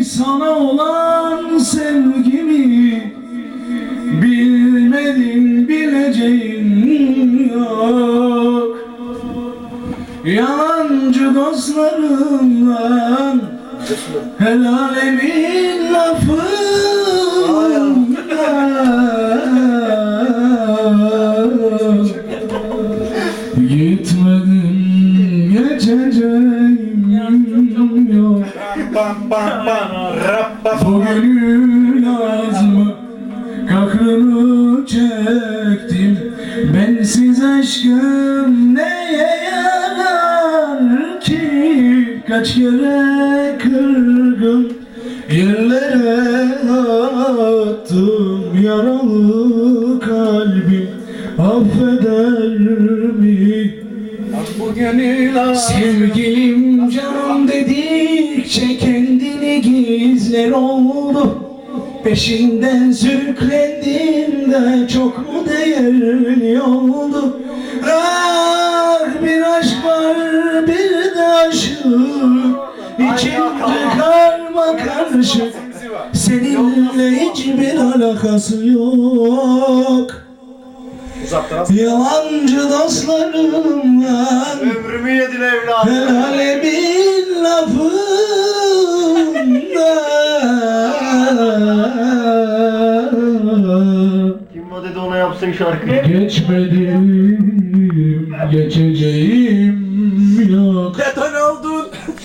sana olan sevgimi bilmedin, bileceğin yok. Yalancı dostlarımdan el alemin lafından gitmedim, geçeceğim yok. Bu gönül azmı kahrını çektim. Bensiz aşkım neye yarar ki? Kaç kere kırgın yerlere attım yaralı kalbim affeder mi? Bu gönül Sevgilim canım dedikçe kendini gizler oldu. Peşinden sürüklendim de çok mu değerli oldu? Ah, bir aşk var bir de aşık, İçimde karma karışık. Seninle hiçbir alakası yok. Yalancı dostlarımdan ömrümü yedin evladım. el alemin lafından Kim o dedi ona yapsın şarkıyı? geçmedim, geçeceğim